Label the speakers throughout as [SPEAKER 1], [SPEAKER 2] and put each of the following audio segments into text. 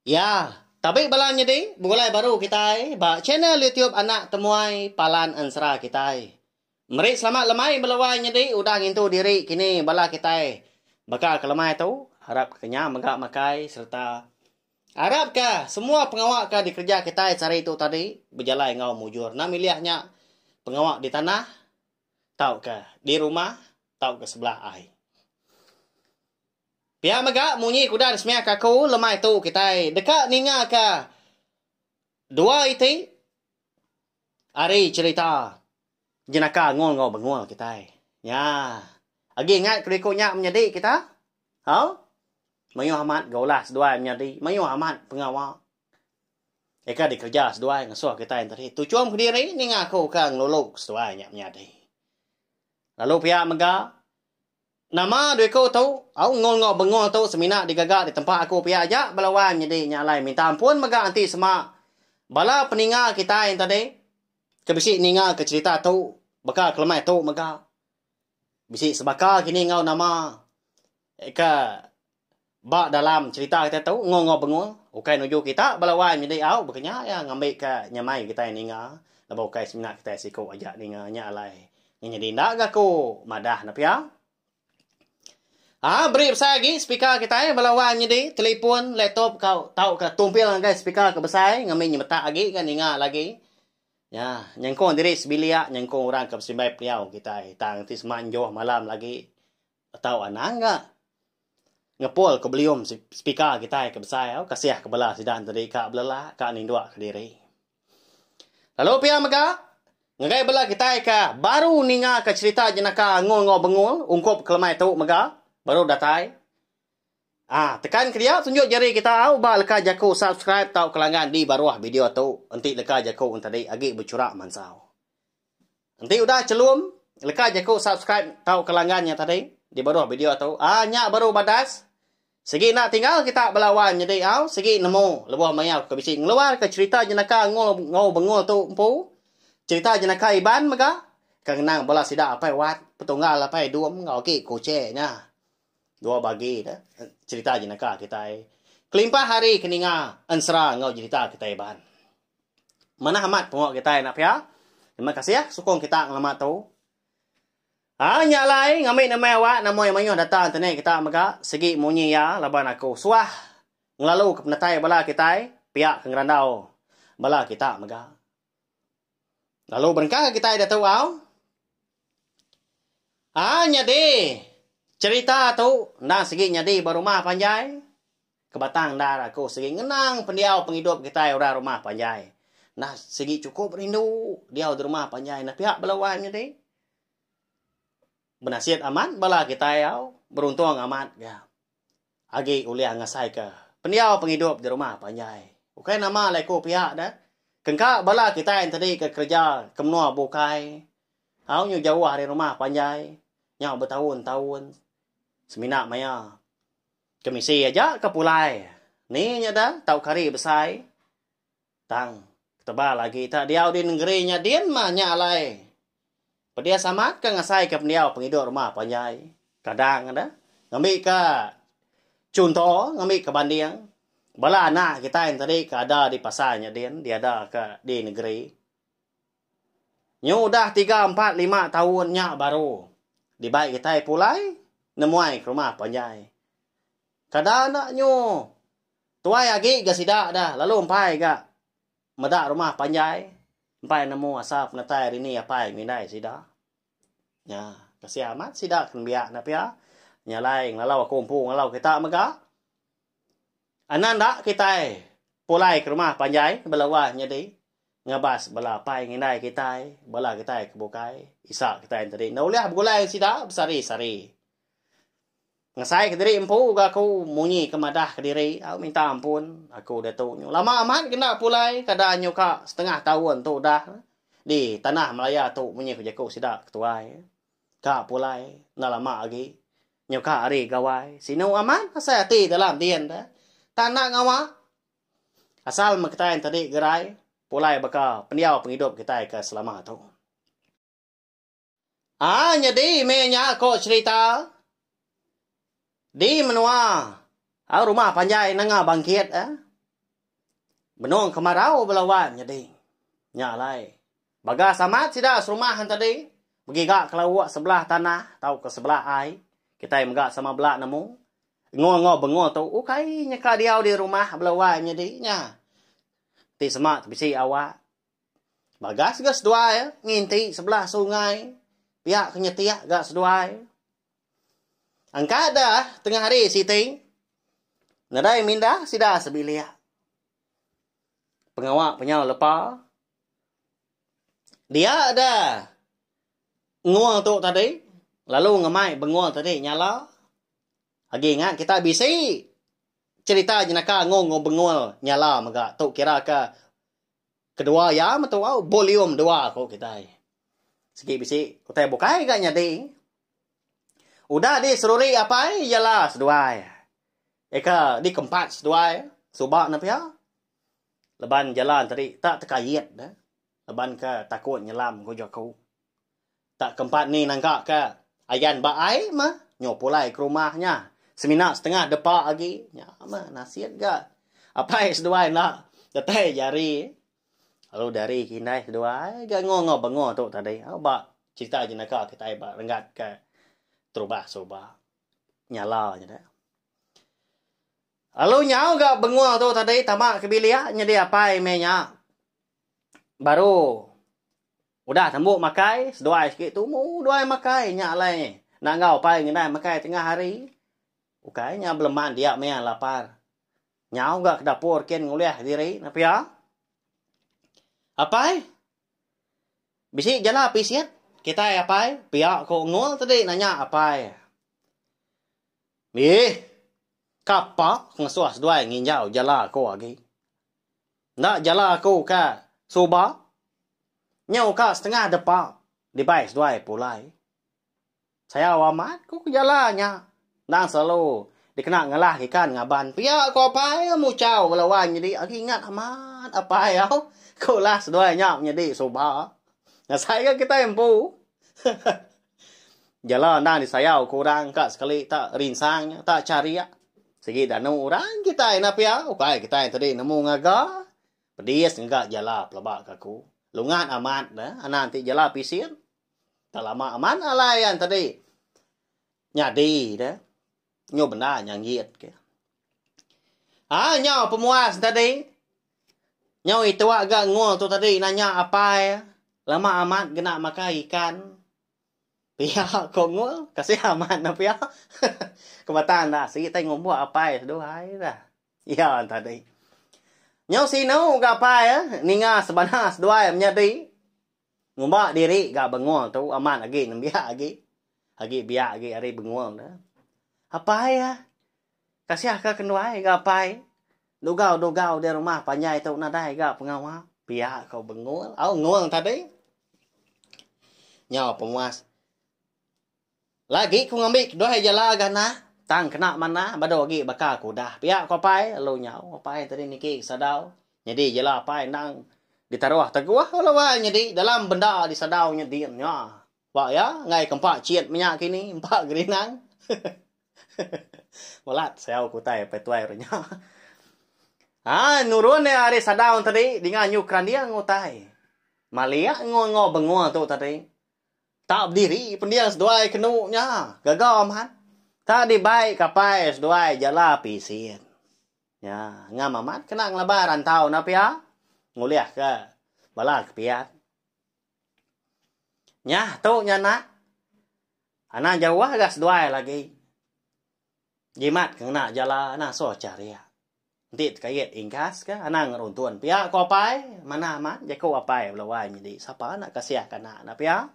[SPEAKER 1] Ya, tapi balanya di mulai baru kita ba channel YouTube anak temuai palan ansra kita. Meri selamat lemai belawanya di udah ngintu diri kini bala kita. Bakal kelemai tu harap kenya megak makai serta harap ka semua pengawak ka di kerja kita cari itu tadi berjalan ngau mujur. Nak milihnya pengawak di tanah tahu ka di rumah tahu ke sebelah ai. Pihak megak munyi kuda semia kaku lemai tu kita dekat ninga ka dua itu hari cerita jenaka ngol ngau bengol kita ya lagi ingat kerikonya menjadi kita ha mayu amat gaulas dua menjadi mayu amat pengawal eka dikerja sedua ngasuh kita yang tadi tu cuam kediri ninga aku kang lolok sedua nya menjadi lalu pihak megak nama duit kau tahu, aku ngol-ngol bengol tahu semina digagak di tempat aku pihak aja belawan jadi nyalai minta ampun megak nanti semak bala peninga kita yang tadi kebisik ninga ke cerita tahu bakal kelemai tahu megak bisik sebakar kini ngau nama eka bak dalam cerita kita tahu ngol-ngol bengol ukai nuju kita belawan jadi au bekenya ya ngambil ke nyamai kita ninga labo ukai semina kita siko aja ninga nyalai jadi ndak aku madah na pihak beri besar lagi speaker kita belawan jadi telefon laptop kau tahu ke tumpil guys speaker ke besar ngambil nyemetak lagi kan ingat lagi ya nyangkong diri sebilia nyangkong orang ke simbai priau kita tang ti semanjoh malam lagi tahu anak enggak ngepol ke belium speaker kita ke besar kasih ke belah sidan tadi kak belah kak ning dua ke diri lalu pia mega ngai belah kita ke baru ninga ke cerita jenaka ngol-ngol bengol ungkop kelemai tu mega baru datai. Tekan ke dia tunjuk jari kita ba leka jaku subscribe tau kelanggan di bawah video tu. Nanti leka jaku tadi agi bercurak mansau. Nanti udah celum leka jaku subscribe tau kelanggannya tadi di bawah video tu. Nya baru badas. Segi nak tinggal kita belawan jadi segi nemu lebuh mayau ke bisi ngeluar ke cerita jenaka ngol bengol tu empu. Cerita jenaka iban mega kenang bola sidak apa wat petunggal apa duam ngau ki koce nya. Dua bagi dah cerita jenaka kita kelimpah hari keninga ansra ngau cerita kita iban mana amat pengok kita nak ya terima kasih ya sokong kita ngelamat tu nyalai ngambil nama awak nama yang mayu datang tene kita mega segi munyi ya laban aku suah ngelalu ke penatai bala kita pihak kengrandau bala kita mega lalu berkah kita dah tahu nyade cerita tu nah segi nyadi barumah panjai kebatang dah aku segi ngenang pendiau penghidup kita orang rumah panjai nah segi cukup rindu dia di rumah panjai nah pihak belawan nyadi benasiat aman bala kita beruntung amat ya agi uliah ngasai ke pendiau penghidup di rumah panjai ukai nama leko pihak dah kengka bala kita yang tadi ke kerja kemnua bukai nyu jauh dari rumah panjai nyau bertahun-tahun semina maya kemisi aja ke pulai ni nya dah tau kari besai tang tebal lagi tak dia di negerinya din mah nya alai pedia samat ke ngasai ke pendiau penghidup rumah panjai kadang ada ngambil ke contoh ngambil ke banding bala anak kita yang tadi ke ada di pasarnya din dia ada ke di negeri nyu dah 3 4 5 tahun nya baru di baik kita pulai nemuai ke rumah panjai. Kadang naknyo tuai agi ga sidak dah lalu empai ga medak rumah panjai. Empai nemu asap natai rini apa mindai sidak. Ya, kasih amat sidak kan biak na pia. Nyalai ngalau kumpu ngalau kita mega. Ananda kita pulai ke rumah panjai belawah nyadi. Ngabas bala pai ngindai kita bala kita kebukai isak kita yang tadi. Nauliah begulai sidak besari-sari. Ngasai ke diri empu aku munyi kemadah ke diri aku minta ampun aku dah tu lama amat kena pulai kadang nyuka setengah tahun tu dah di tanah Melaya tu munyi ke jaku sidak ketuai ka pulai nak lama lagi nyuka hari gawai sinu aman asal hati dalam dian dah tanah ngawa asal maktain tadi gerai pulai bakal pendiau penghidup kita ke selama tu jadi menya kok cerita di menua rumah panjai nanga bangkit Benong kemarau belawan jadi. Nyalai. Bagas amat sida serumahan tadi. Pergi gak ke lawak sebelah tanah. Tahu ke sebelah air. Kita yang gak sama belak namu. Ngol-ngol bengol tu. Okay, nyeka dia di rumah belawan jadi. Nya. Ti semak bisi awak. Bagas gak seduai. Nginti sebelah sungai. Pihak kenyetiak gak seduai. Angkat dah tengah hari siting. Nadai minda sida sebilia. Pengawak penyau lepa. Dia ada nguang tu tadi. Lalu ngemai benguang tadi nyala. Lagi ingat kita bisi. Cerita jenaka ngong benguang nyala. Maka tu kira ke kedua ya. Matu volume dua ko kita. Segi bisi. Kita bukai gak nyadi. Udah di seruri apa jala seduai. Eka di keempat seduai. Subak na pihak. Leban jalan tadi tak terkait dah. Leban ke takut nyelam ko jaku. Tak keempat ni nangkak ke ayan baai mah nyopulai ke rumahnya. Seminak setengah depak lagi. Ya mah nasihat gak. Apa seduai nak tetai jari. Lalu dari kinai seduai gak ngong bengong tu tadi. Bak cerita jenaka kita bak renggat ke terubah soba. Nyala je dah. Lalu nyau gak benguang tu tadi tamak kebilia nyedi apa imenya. Baru udah tembuk makai seduai sikit tu mu duai makai nyak lai. Nak ngau pai ngenai makai tengah hari. Ukai nya beleman dia mea lapar. Nyau gak ke dapur ken nguliah diri napi ya. Apai? Bisi jala pisiat kita apai? Pihak ko ngol tadi nanya apai. Kapa ngasuas duai nginjau jala ko lagi. Nak jala ko ka soba. Nyau ka setengah depak. Dibais duai pulai. Saya awamat ko jalanya. Nang selalu dikena ngalah ikan ngaban. Pia ko apa mu cau belawan jadi lagi ingat amat apa ya. Ko las duai nyap jadi soba. Nah saya kita empu. Jala nang di saya kurang kak sekali tak rinsangnya tak cari ya. Segi dah nemu orang kita yang apa ya? Okay, kita yang tadi nemu ngaga. Pedis ngagak jala pelabak kaku. Lungan amat dah. Nanti jala pisir. Tak lama aman alai yang tadi. Nyadi dah. Nyo benda nyanggit ke. Nyo pemuas tadi. Nyo itu agak ngol tu tadi nanya apa ya? Lama amat kena makan ikan. Pihak kau ngol kasih amat na pihak. Kebetulan dah sikit tengok buat apa ya seduai dah. Ya tadi. Nyau sino gak apa ya? Ninga sebenarnya seduai menjadi. Ngumbak diri gak bengol tu amat lagi nembiak lagi. Lagi biak lagi hari bengol dah. Apa ya? Kasih ke kenuai gak apa ya? Dugau di rumah panjai tu nadai gak pengawal. Biak kau bengol. Ngol tadi. Nyau pemuas. Lagi ku ngambil doa jala gana. Tang kena mana bado lagi bakal ku dah. Pihak ko pai lu nyau pai tadi niki sadau. Jadi jala pai nang ditaruh teguah lawan jadi dalam benda di sadau nya diem nya. Pak ya ngai keempat ciet minyak kini empat gerinang. Walat saya ku tai pe tuai nya. Nurun ya hari sadau tadi dengan nyukran dia ngotai. Malia ngo bengol tu tadi. Tak berdiri pendiang seduai kenunya. Gagal man. Tak dibaik kapai seduai jala pisin. Ya, ngam amat kena ngelabar rantau na pia. Nguliah ke bala kepiat. Nya tu nya nak. Ana jauh agak seduai lagi. Jimat kena jala ana so cari ya. Nanti kait ingkas ke ana ngeruntuan pia ko pai mana amat jako apai belawai jadi siapa nak kasih kana na pia.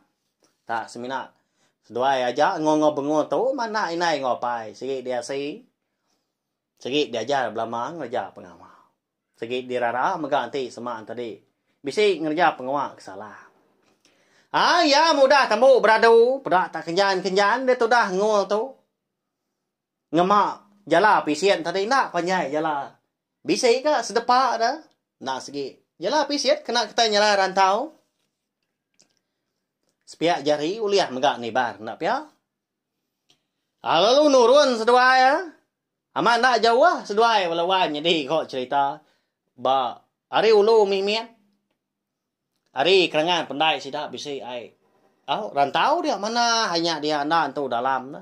[SPEAKER 1] Tak seminak. Seduai aja ngong bengol tu mana inai ngopai. Sikit dia sikit dia ajar belamang ngerja pengawal. Sikit dirara mengganti semak tadi. Bisi ngerja pengawal kesalah. Ya mudah temu beradu. Pedak tak kenjan dia tu dah ngol tu. Ngemak jala pisian tadi nak panjai jala. Bisi ke sedepak dah. Nak sikit. Jala pisian kena kita nyala rantau. Sepiak jari uliah megak ni bar. Nak pia? Lalu nurun seduai ya. Amat nak jauh lah seduai walawan. Jadi kok cerita. Ba Ari ulu mimian. Ari kerangan pandai sida bisa ai. Rantau dia mana hanya dia tu dalam na.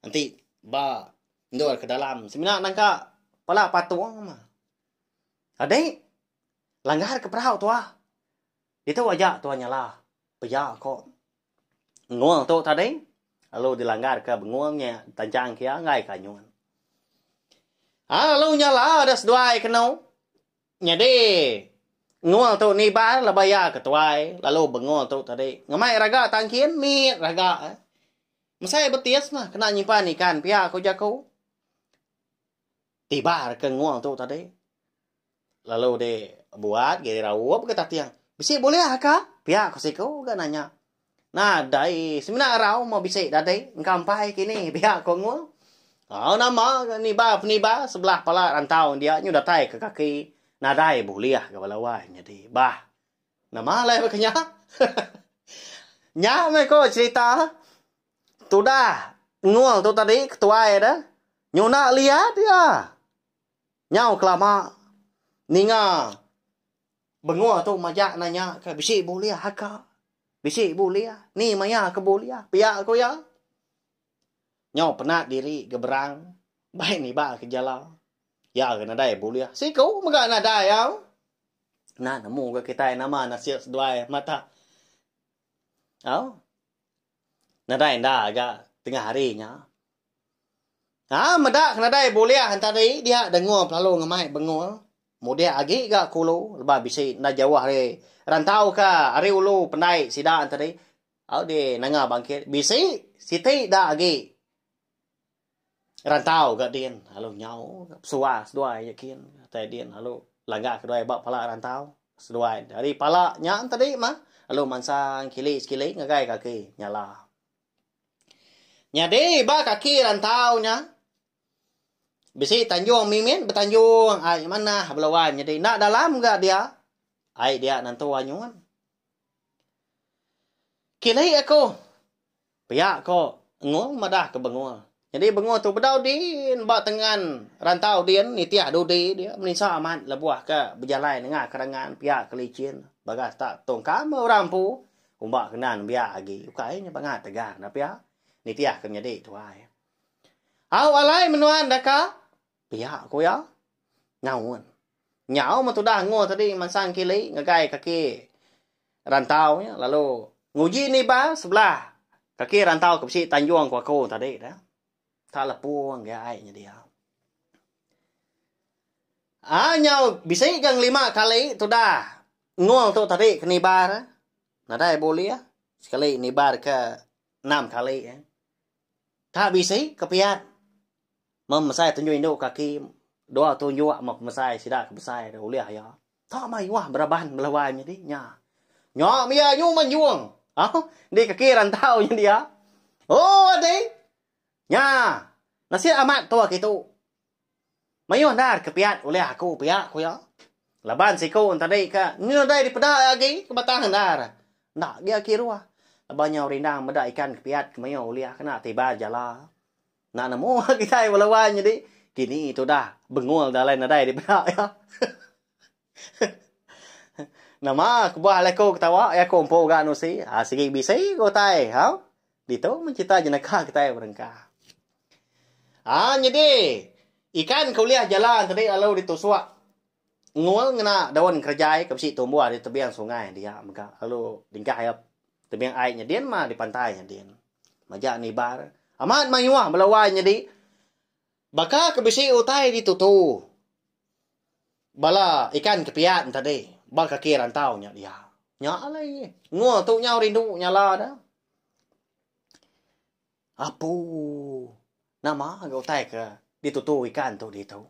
[SPEAKER 1] Nanti ba ndor ke dalam. Semina nangka pala patuang mah. Adai langgar ke perahu tua. Itu aja tua nyala. Paya kok. Nguang tu tadi. Lalu dilanggar ke benguangnya tancang kia ngai kanyuan. Lalu nyala ada seduai kenau. Nyade nguang tu ni ba la baya ke tuai. Lalu benguang tu tadi. Ngamai raga tangkin mi raga. Masai betis mah kena nyimpan ikan pia ko jago. Tiba ke nguang tu tadi. Lalu de buat gaya rawup ke tiang. Bisa boleh kah? Pia ko siko ga nanya. Nah, dai semina rau mau bisa dadai ngkampai kini pihak kongo. Nama ni ba sebelah pala rantau dia nyu datai ke kaki. Nadai boleh ke balawai jadi bah. Nama lai bekenya. Nya me ko cerita. Tu dah ngual tu tadi ketua dah. Nyu nak lihat dia. Nyau kelama ninga bengual tu majak nanya ke bisi boleh haka. Bisi boleh. Ni maya ke boleh. Pihak ko ya. Nyau penat diri geberang. Baik ni ba ke jala. Ya ke nadai boleh. Si kau maga nadai ya. Nah nemu ke kita nama nasihat seduai mata. Nadai nda agak tengah harinya. Madak nadai boleh tadi dia dengar lalu ngamai bengol. Mudia agi ga kulo lebah bisi na jawah re. Rantau ka ari ulu pandai sida tadi. De nanga bangkit. Bisi siti da agi. Rantau ga dien halo nyau suwa seduai yakin tai dien halo langga kedua bak pala rantau seduai dari pala nya tadi mah halo mansang kili ngagai kaki nyala. Nya de ba kaki rantau nya. Bisi tanjung mimin bertanjung ai mana hablawan jadi nak dalam enggak dia? Ai dia nanti wanyuan. Kini aku pihak ko ngong madah ke bengol. Jadi bengol tu bedau din ba tengan rantau din ni tiah dodi dia menisa aman lebuah ke berjalan dengan kerangan pihak kelicin bagas tak tongkam rampu umbak kenan biar lagi ukainya bangat tegar na pihak ni tiah ke jadi tu ai. Alai menuan daka pihak ko ya. Nyauan. Nyau mah tu dah ngo tadi mansang kili ngagai kaki rantau nya lalu nguji ni ba sebelah kaki rantau ke si tanjung ko ko tadi dah. Tak lepuang ga ai nya dia. Nyau bisa gang 5 kali tu dah. Ngong tu tadi ke nibar. Nadai boleh ya. Sekali nibar ke 6 kali ya. Tak bisa kepiat. Memesai tunjuk induk kaki doa tunjuk mak mesai sidak ke besai dah uliah ya. Tak mai wah beraban belawai jadi nya. Nya mia nyu manjuang. Di kaki rantau nya dia. Oh ade. Nya. Nasi amat tua gitu. Mayu ndar kepiat uliah aku pihak ko ya. Laban siko tadi ka ngedai di peda lagi ke batang ndar. Ndak dia kirua. Labannya rindang meda ikan kepiat mayu uliah kena tiba jala. Nah nemu kita walawan jadi kini itu dah bengol dah lain ada di benak ya. Nama kubah leko ketawa ya kompo ga no si. Sige bisa ko tai ha. Dito mencita jenaka kita berengkah. Jadi ikan kuliah jalan tadi lalu ditusuk. Ngol ngena daun kerjai ke si tumbuh di tebiang sungai dia maka lalu dingkah ya tebiang airnya dia mah di pantainya dia. Majak ni bar. Amat mayuah melawai jadi. Baka kebisi utai ditutu. Bala ikan kepiat tadi. Bal kaki rantau nya dia. Nya lagi. Ngua tu nyau rindu nyala dah. Apu. Nama agak utai ke ditutu ikan tu ditu.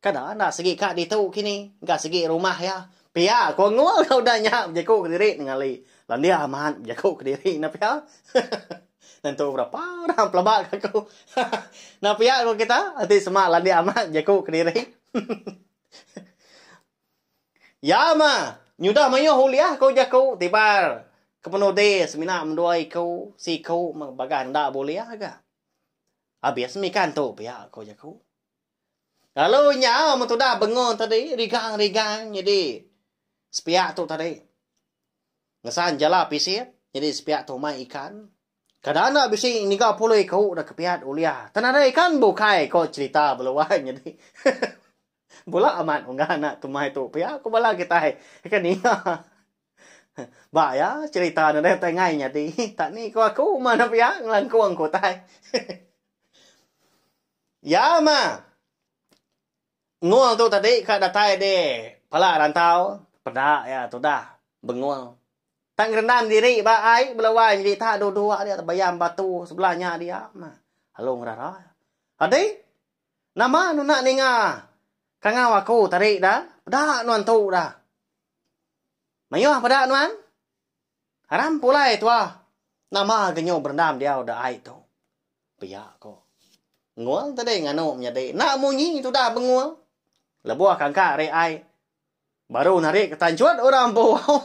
[SPEAKER 1] Kada nak segi kak ditu kini. Enggak segi rumah ya. Pia ko ngua kau dah nyak jago ke diri ningali. Lan dia aman jago ke diri na pia. Tentu berapa orang pelabat aku. Nah pihak ko kita hati semak lan dia amat jago ke diri. Ya ma, nyudah mayo huliah kau jago tibar. Kepenuh de semina menduai kau si kau bagan ndak boleh agak. Habis mikan tu pihak kau jago. Lalu nya mentu dah bengon tadi rigang jadi Sepiak tu tadi. Ngesan jala pisir. Jadi sepiak tu mai ikan. Kadang nak bisi ni kau pulai kau dah kepiat uliah. Tanah ikan bukai kau cerita beluan jadi. Bola amat enggak nak tumai tu. Pia aku bala kita ikan ni. Ba ya cerita na dai tai ngai nya di. Tak ni ko aku mana pia nglangkuang ko tai. Ya ma. Nguang tu tadi ka datai de. Pala rantau. Pedak ya tu dah. Benguang. Tak rendam diri ba ai belawan jadi tak dua-dua dia bayam batu sebelahnya dia. Ma. Halong rara. Adi. Nama nu nak ninga. Kangau aku tarik dah. Pedak nuan tu dah. Mayuh pedak nuan. Haram pulai tua. Nama genyo berendam dia udah ai tu. Piak ko. Nguang tadi nganu menjadi. Nak munyi tu dah benguang. Lebuah kangka re ai. Baru narik ketancuat orang bawah.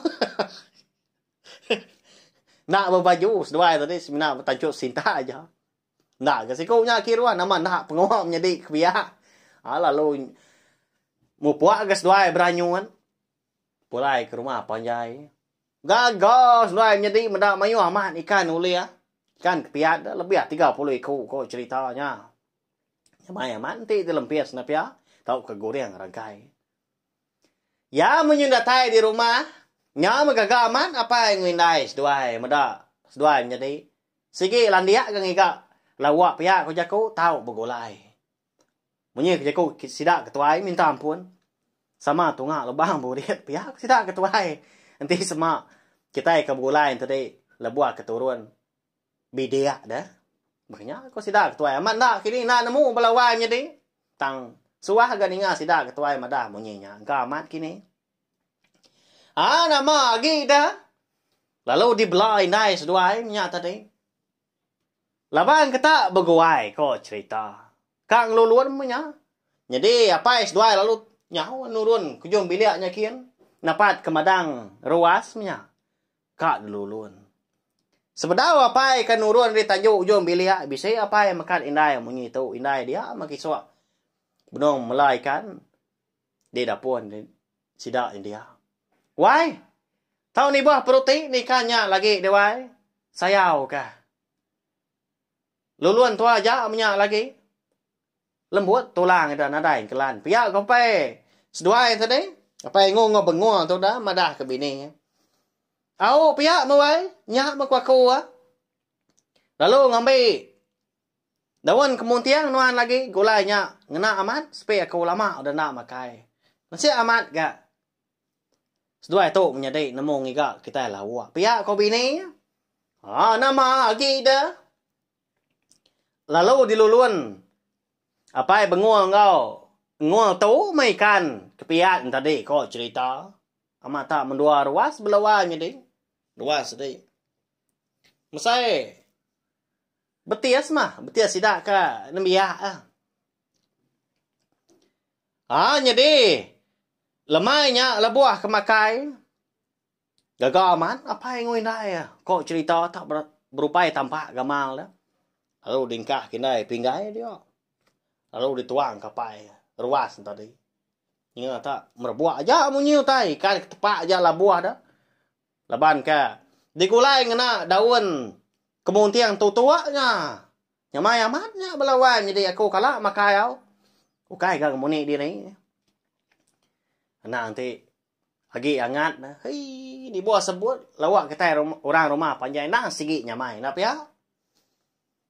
[SPEAKER 1] Nak berbaju sedua tadi semina bertancut cinta aja. Nak ke sikunya kiruan nama nak penguang menjadi kebiak. Lalu mu puak ke sedua beranyuan. Pulai ke rumah panjai. Gagal sedua menjadi mendak mayu amat ikan ulia. Ikan kepiat lebih 30 ekor kau ceritanya. Nyamai amat nanti terlempis na pia. Tahu ke goreng rangkai. Ya menyundatai di rumah. Nya magaga amat apa yang ngindai sedua mendak. Sedua menjadi. Sige landia ke ngika. Lawak pia ko jaku tahu begolai. Munyi ke jaku sidak ketuai minta ampun. Sama tungak lebang burit pia sidak ketuai. Nanti semak kita ke begolai tadi lebuah keturun. Bidia dah. Makanya ko sidak ketuai amat nak kini nak nemu belawai menjadi. Tang suah ga ninga sidak ketuai madah munyinya. Engka amat kini. Nama lagi dah. Lalu dibelai nai seduai minyak tadi. Labang kata berguai kau cerita. Kang luluan punya. Jadi apa seduai lalu nyawa nurun kujung biliknya kian. Napat ke madang ruas punya. Kak luluan. Sebedaw apa kan nurun di tajuk ujung bilik. Bisa apa yang makan indai munyi tu. Indai dia makiswa. Benong melaikan. Dia dapun sidak India. Wai, tahu ni buah protein ni kanya lagi deh wai. Sayau kah? Luluan tua aja minyak lagi. Lembut tulang ada nadai kelan. Pihak kau pe. Seduai tadi. Apa yang ngong benguang tu dah madah ke bini. Au pihak mawai nyak makwaku ah. Lalu ngambil daun kemuntiang nuan lagi gulainya ngena amat supaya aku lama udah nak makai. Masih amat gak? Sedua itu menjadi nemu ngiga kita lawak. Pihak kau bini. Nama lagi dah. Lalu diluluan. Apa yang benguang kau? Nguang tu maikan kepiat tadi kau cerita. Amat tak mendua ruas belawan jadi. Ruas tadi. Masai. Betias mah. Betias sidak ka nembiak ah. Jadi lemainya lebuah kemakai. Gagal aman. Apa yang ngindai ya? Kok cerita tak berupaya tampak gamal dah. Lalu dingkah kindai pinggai dia. Lalu dituang kapai. Ruas tadi. Ingat tak? Merbuak aja munyiu tai. Kan tepak aja labuah dah. Laban ka. Digulai ngena daun kemuntiang tutuaknya. Nyamai amatnya belawan. Jadi aku kalah makai au. Ukai ka kemuni diri. Nanti lagi angat dah. Hei, di bawah sebut lawak kita orang rumah panjang nang sigi nyamai. Napa ya?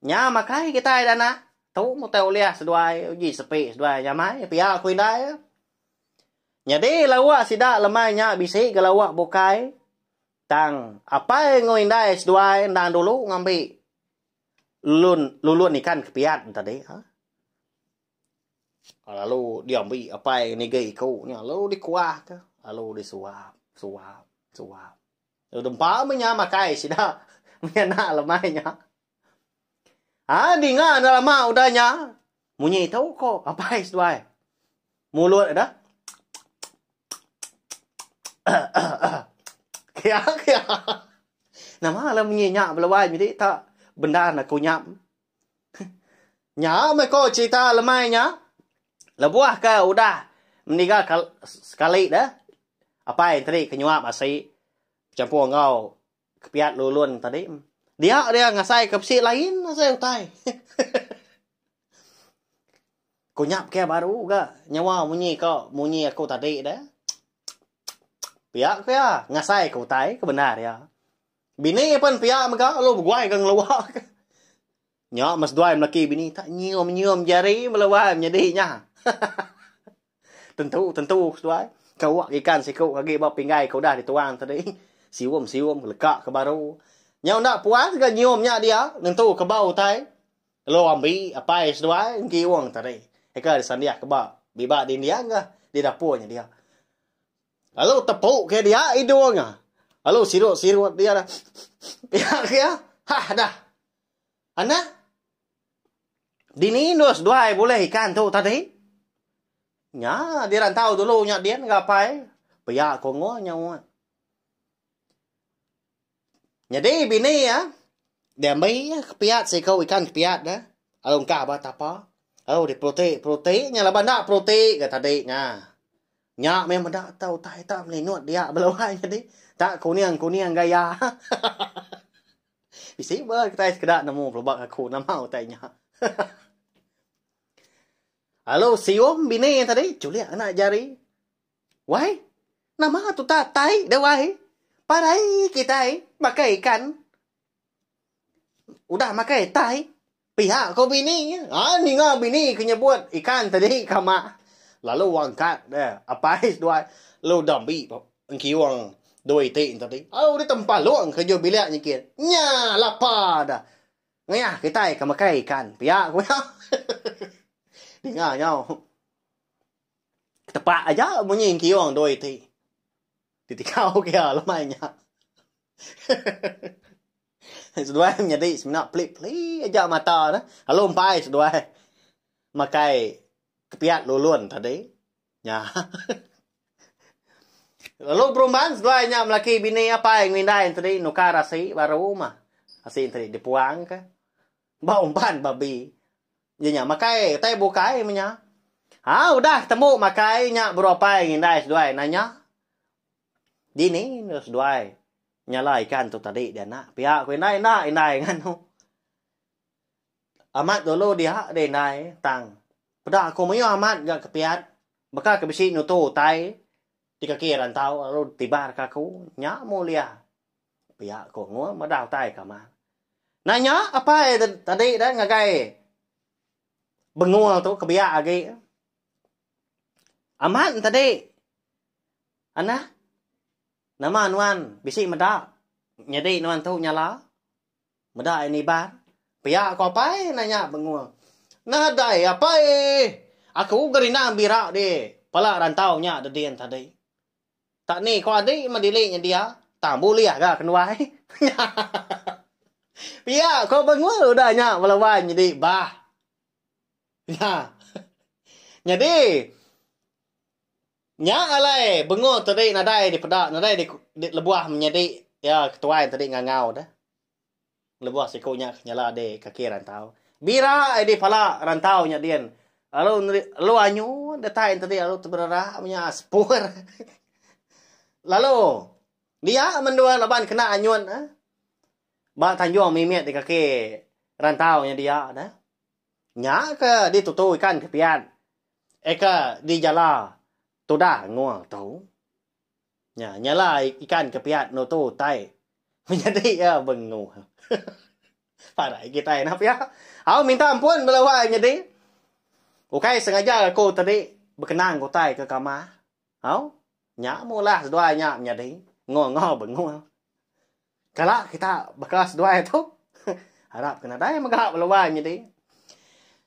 [SPEAKER 1] Nya makai kita dana. Tu mu teu liah seduai uji sepi seduai nyamai pia aku indai. Jadi lawak sidak lemainya bisi ke lawak bukai. Tang apa yang ngindai seduai ndang dulu ngambil lulun ikan kepiat tadi, ha? Lalu diambil apa yang nege ikunya. Lalu dikuah ke. Lalu disuap. Lalu dempa punya makai sida. Punya nak lemainya. Dengar dah lama udahnya. Munyi tahu kok. Apa yang sedua. Mulut ada. Kaya. Nama lah munyi nyak belawan. Jadi tak benda nak kunyap. Nyak mereka cerita lemainya. Lebuah ke udah meninggal sekali dah. Apa yang tadi kenyuap asik. Campur ngau kepiat lulun tadi. Dia ngasai ke psi lain asai utai. Kunyap ke baru ga nyawa munyi aku tadi dah. Pihak ke ya ngasai ke utai kebenar ya. Bini pun pihak mega lu berguai kang luar. Nya mas duai laki bini tak nyium jari melawai menjadinya. tentu duai. Kau ikan siku kaki bawa pinggai kau dah dituang tadi. Siwum lekak ke baru. Nyau nak puas ke nyiumnya dia. Tentu ke bau tai. Lo ambil apa es duai kiwang tadi. Eka disandiak ke bau. Biba di dia enggak di dapurnya dia. Lalu tepuk ke dia hidungnya. Lalu sirut dia dah. Ya. Hah dah. Anak. Dini nus duai boleh ikan tu tadi. Nya dia rantau dulu nya dia ngapai. Pia kongo nyawa. Jadi bini ya. Dia mai kepiat sikau ikan kepiat dah. Alung ka ba tapa. Oh di prote nya la banda prote ke tadi nya. Nya memang dak tahu tai tak melinut dia belawai jadi. Tak kuning gaya. Bisi ba kita sekedak nemu pelubak aku nama utainya. Halo siom bini yang tadi culik anak jari. Wai, nama tu tak tai dah wai. Parai kita makai ikan. Udah makai tai. Pihak kau bini. Ni ngah bini kena buat ikan tadi kama. Lalu wangkat dah. Apa is dua. Lalu dambi engkiwang doi tin tadi. Di tempat luang kerja bilik nyikir. Nya lapar dah. Ngah kita makai ikan. Pihak kau ya. Dengar nhau. Tepat aja bunyi kiwang doi ti. Ditikau kia lamanya. Seduai menjadi sebenarnya pelik-pelik aja mata dah. Halo empai seduai. Makai kepiat lulun tadi. Ya. Lalu perumahan seduainya melaki bini apa yang mindai tadi nukar asi baru mah. Asi tadi dipuang ke. Bau umpan babi. Dia makai tai bukai punya. Udah temu makai nya berapa yang indai seduai nanya. Dini seduai. Nyala ikan tu tadi dia nak. Pihak ku indai kan tu. Amat dulu dia indai tang. Pada aku mayu amat gak kepiat. Baka ke besi nutu tai. Di kaki rantau lalu tibar kaku nya mulia. Pihak ku ngua madau tai kama. Nanya apa tadi dah ngagai. Bengul tu kebiak lagi. Aman tadi. Anak. Nama nuan. Bisik medak. Jadi nuan tu nyala. Medak ini bar. Piak kau apa nanya bengul. Nah dai apa Aku gerina birak di. Pala rantau nya dedian tadi. Tak ni kau adik madiliknya dia. Tak boleh agak kenuai. Piak kau bengul udah nya melawan jadi bah. Ya. Jadi nya alai bengol tadi nadai di pedak nadai di lebuah menjadi ya ketuai tadi ngangau dah. Lebuah sikunya nyala de kaki rantau. Bira di pala rantau nya dian. Lalu anyu detain tadi lalu terberah punya spur. Lalu dia mendua laban kena anyun ba tanjung mimiat di kaki rantau nya dia dah. Nya ke ditutu ikan kepian. Eka di jala. Tu dah nguang tahu. Nya nyala ikan kepian no tu tai. Menjadi ya bengu. Parai kita enak ya. Aku minta ampun belawai jadi. Ukai sengaja aku tadi berkenang ku tai ke kamar. Au? Nya mulah dua nya menjadi. Ngo bengu. Kalau kita bekas dua itu. Harap kena dai megak belawai jadi.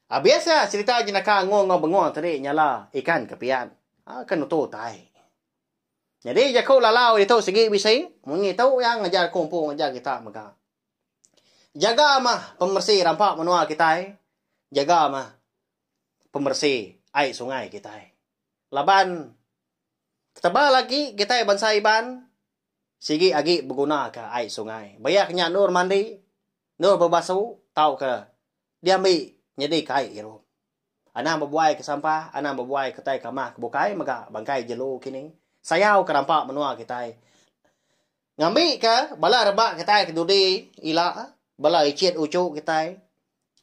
[SPEAKER 1] Biasa cerita jenaka ngong bengong tadi nyala ikan kepian. Kan tu tai. Jadi jaku lalau itu segi bisai. Mungi tahu yang ngajar kumpul ngajar kita maka. Jaga mah pembersih rampak manual kita. Jaga mah pembersih air sungai kita. Laban ketebal lagi kita bansa iban. Sigi agi berguna ke air sungai. Bayaknya nur mandi. Nur berbasuh. Tahu ke. Dia ambil. Jadi kai iro. Ana berbuai ke sampah, ana berbuai ke tai kamah ke bukai maka bangkai jelu kini. sayau ke rampak menua kita. Ngambil ke bala rebak kita kedudi ila bala icit ucuk kita.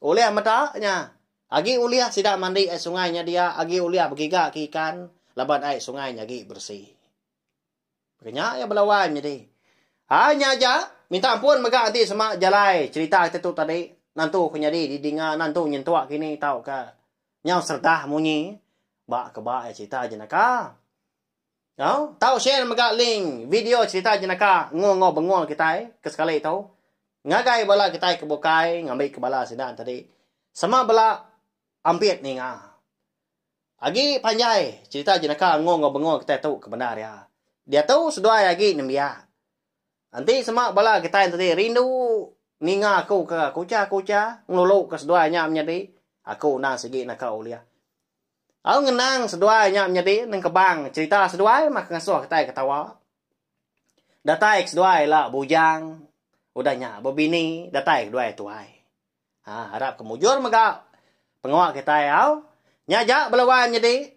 [SPEAKER 1] Oleh matanya. Agi uliah sidak mandi air sungainya dia, agi uliah bergiga ke ikan, laban air sungainya agi bersih. Makanya ya belawan jadi. Hanya aja minta ampun mega nanti sama jalai cerita kita tu tadi. Nantu kenyadi di dinga nantu nyentuak kini tahu ka. Nyau sertah munyi. Bak ke bak cerita jenaka. Tahu? Tahu share mega link video cerita jenaka ngo bengol kita ke sekali tahu. Ngagai bala kita ke bukai ngambil ke bala sidan tadi. Sama bala ampit ni nga. Agi panjai cerita jenaka ngo bengol kita tahu kebenar ya. Dia tahu sedua lagi nembia. Nanti sama bala kita tadi rindu ninga aku ke kuca ngelulu ke seduanya menjadi aku nang segi nak kau liah. Aku ngenang seduanya menjadi nang kebang cerita seduai mak ngasuh kita ketawa. Datai seduai lah bujang udahnya bebini datai kedua tuai. Harap kemujur mega pengawak kita au nyajak belawan jadi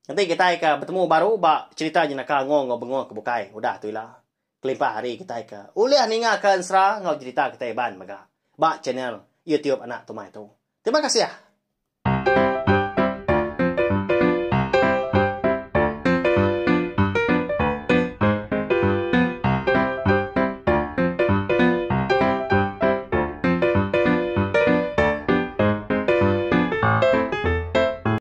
[SPEAKER 1] nanti kita ke bertemu baru bak cerita jenaka ngo bengong ke bukai udah tuilah. Kelimpah hari kita ke. Uliah ningakan serah ngau cerita kita ban mega. Bak channel YouTube anak tumai tu. Terima kasih ya.